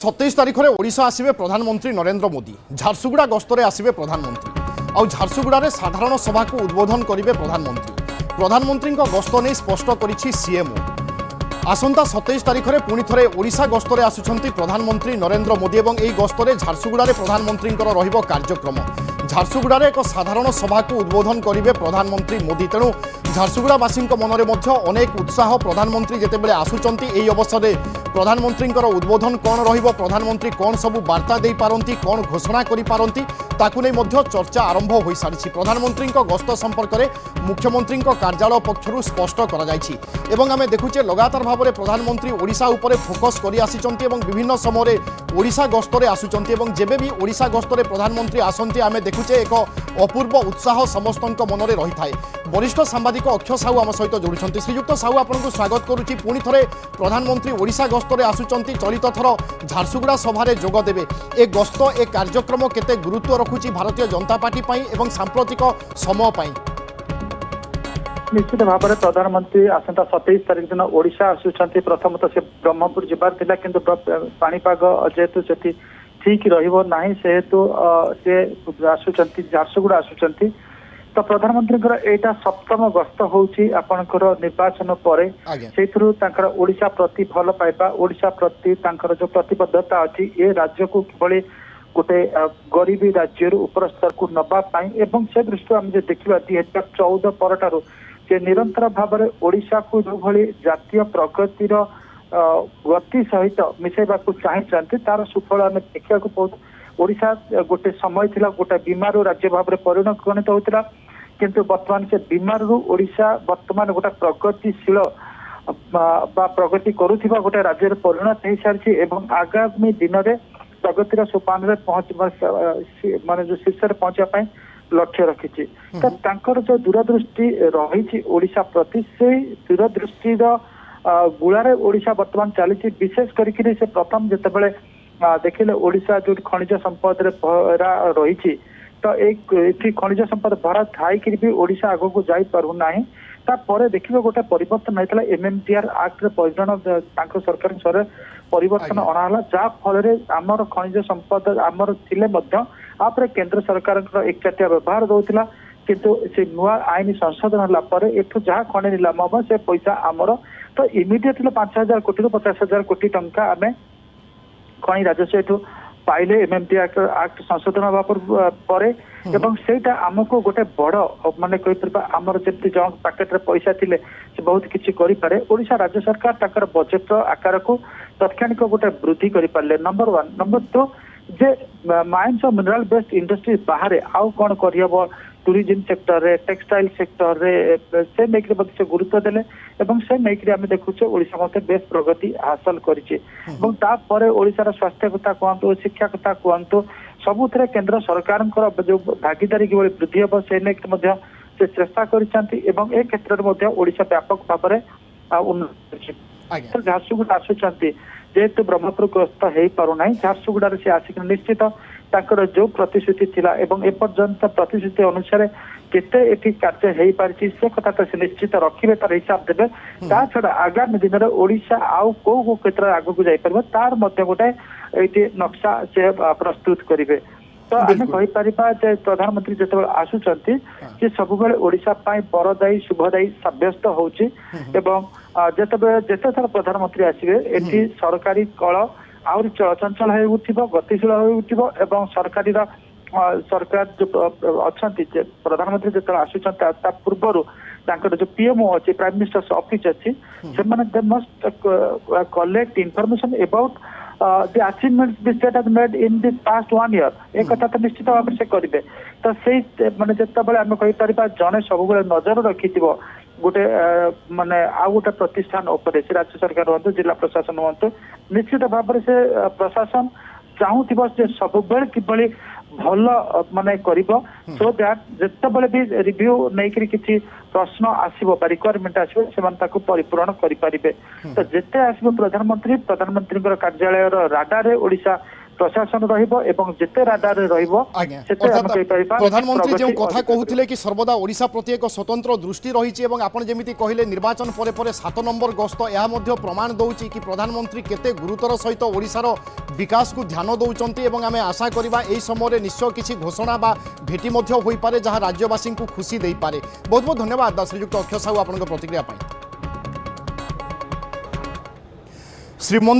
27 तारीख में ओडिशा आसवे प्रधानमंत्री नरेंद्र मोदी झारसुगुड़ा गस्तरे आसवे प्रधानमंत्री आउ झारसुगुड़ा साधारण सभा को उद्बोधन करेंगे प्रधानमंत्री गस्त नहीं स्पष्ट करिछि सीएमओ आसंता 27 तारीख में पुणी थे ओडिशा गस्तरे आसुछंती प्रधानमंत्री नरेंद्र मोदी और यही गस्तरे झारसुगुड़ा प्रधानमंत्री रहिबो कार्यक्रम झारसुगुड़ा एक साधारण सभा को उद्बोधन करेंगे प्रधानमंत्री मोदी तेणु झारसुगुड़ावासी मनरे अनेक उत्साह प्रधानमंत्री जितेबाला आसुचंती एही अवसर में प्रधानमंत्री उद्बोधन कौन रहिबो प्रधानमंत्री कौन सबू वार्ता दे पारंती कौन घोषणा करि पारंती ताकु नै मध्य चर्चा आरंभ हो सारी प्रधानमंत्री गस्त संपर्क में मुख्यमंत्री कार्यालय पक्षरु स्पष्ट करा जायछि एवं आमे देखुचे लगातार भाव में प्रधानमंत्री ओडिशा उपरे फोकस करि आसिचंती एवं विभिन्न समय ओडिशा गस्तरे आसुचंती एवं जेबे भी ओडिशा गस्तरे प्रधानमंत्री आसंती आमे देखुचे एक अपूर्व उत्साह समस्तक मनरे रही थाए वरिष्ठ सांबादिक अक्षय साहू आम सहित जोड़ुछंती श्रीयुक्त साहू आपनको स्वागत करुच्ची पुणी थे प्रधानमंत्री ओडिशा गस्तरे आसुचंती चलित थर झारसुगुड़ा सभारे जोग देबे ए गस्त ए कार्यक्रम केते गुरुत्व रखुची भारतीय जनता पार्टी पई एवं सांप्रतिक समय पई निश्चित भाव में प्रधानमंत्री आसंता 27 तारीख दिन ओडिशा आसुचंती प्रथम तो से ब्रह्मपुर जिबार थिला किंतु पाणीपाग जेहेतु सेठी ठीक रहिबो नाही सेहेतु से आसुचंती झारसुगुड़ा आसुचंती तो प्रधानमंत्री एटा सप्तम गस्त होउची आपनकर निर्वाचन परे सेथरु तांकर ओडिशा प्रति भल पाइबा ओडिशा प्रति तांकर जो प्रतिबद्धता अछि ए राज्य को किभली गोटे गरीबी राज्य ऊपर स्तर को नबा पाई एवं से दृष्टि आम जो देखा 2014 परठारु जे निरंतर भाव में ओडिशा को जो भली जातीय प्रगतिर गति सहित मिसेबा को चाहते तार सुफल आम देखा बहुत ओडिशा गोटे समय थिला गोटे बीमार राज्य भाव में परिणत होता किंतु वर्तमान से बीमार रु ओडिशा वर्तमान गोटे प्रगतिशील प्रगति करुवा गोटे राज्य परिणत हो सारी एवं आगामी दिन में प्रगतिर सोपान में पहुंच मान जो शीर्ष पहुंचा लक्ष्य रखी जो दूरदृष्टि रही ओडिशा प्रति से दूरदृष्टि गुड़े ओडिशा वर्तमान चली विशेष करके से प्रथम जितेबाला देखिले ओडिशा जो खनिज संपद भरा रही तो एक खनिज संपद भरा थाई भी ओडिशा आग को जाई पारु नाही तापर देखिए गोटे परिवर्तन होता एमएमटीआर एक्ट परिवर्तन सरकार स्तर परिवर्तन अणाला जहाँ फल आमर खनिज संपद आमर थिले आपरे केंद्र सरकार एकचाटिया व्यवहार दौला किंतु से नुआ आईन संशोधन है एठू जहाँ खनि निलाम हम से पैसा आमर तो इमिडिएटली 5,000 कोटी 50,000 कोटी टंका आम खनि राजस्व एठू पाइले एमएमटीआर एक्ट संशोधन हवा पर एवं सेटा आमको गोटे बड़ माने कहि आमर जति जन पैकेट रे पैसा थिले से बहुत किछि करि पारे ओडिशा राज्य सरकार ताकर बजेट आकार को तत्क्षणिक गोटे वृद्धि करि Parle number 1 number 2 J mines of mineral based industry बाहर आउ कौन करहब टूरिज्म सेक्टर रे टेक्सटाइल सेक्टर रे से नेकरे से गुरुत्व देले एवं से नेकरे आमे देखुचे ओडिशा मते बेस प्रगति हासिल करिचे एवं तापर ओडिसा स्वास्थ्य कथा कहंतु शिक्षा कथा कहंतु सबुथरे केंद्र सरकार जो भागीदारी किभली वृद्धि हम से नेकरे मध्य से चेष्टा करिसंती एवं ए क्षेत्र में मध्य ओडिशा व्यापक भाव में उन्नति करिছে झारसुगुड़ा आसुचंती जेहेतु ब्रह्मपुर ग्रस्त हो पारना झारसुगुड़ा से आसिक निश्चित ताकर जो प्रतिश्रुति थिला एवं एपर्यंत प्रतिश्रुति अनुसार केते एठी कार्य हो पारिछि से कथा तो से निश्चित रखिबे तार हिसाब देबे ता छडा आगामी दिन में ओडिशा आउ को क्षेत्र आगु को जाई परबो तार मध्य गोटे एठी नक्शा से प्रस्तुत करिवे तो आम कहीपर प्रधानमंत्री जो आसुचंती जे सब बेले ओडिशा पाई बरदायी शुभदायी साब्यस्त होउछि एवं जेते थर प्रधानमंत्री आसिबे एठी सरकारी कल आउरी चलचंचल हो उठिबो गतिशील हो उठिबो एवं सरकारी सरकार जो अच्छी प्रधानमंत्री जो आसुचंती ता पूर्व जो पीएमओ अच्छी प्राइम मिनिस्टर ऑफिस अच्छी से they must collect information about the achievements the state has made in the past 1 year एक कथा तो निश्चित भाव से करेंगे तो से माने जिते आम कहीपर जड़े सब नजर रखिथिबो गोटे माने आ गोटे प्रतिष्ठान उपरे से राज्य सरकार हूँ जिला प्रशासन हूँ निश्चित भाव से प्रशासन चाहूब जे सब किभली भल माने करिबो सो दैट जिते भी रिव्यू नहीं किसी प्रश्न आसो रिक्वायरमेंट आसो से परिपूरण करें तो जिते आसो प्रधानमंत्री कार्यालय राडारे ओडिशा प्रशासन रहिबो एवं जेते राडार रे रहिबो आज्ञा सेते हम कहि परिबा प्रधानमंत्री जो प्रगति कथा अधिक कहते कि सर्वदा ओडिशा प्रति एक स्वतंत्र दृष्टि रही आपण जमी कहले निर्वाचन पर 7 नंबर गस्त यह प्रमाण दौर कि प्रधानमंत्री केते गुरुतर सहित ओडिशार विकास को ध्यान दौरान आम आशा करवा यही समय निश्चय किसी घोषणा बा भेटी हो पारे जहाँ राज्यवासी को खुशी दे पारे। बहुत बहुत धन्यवाद श्रीजुक्त अक्षय साहू आपन प्रतिक्रिया। श्रीमंदिर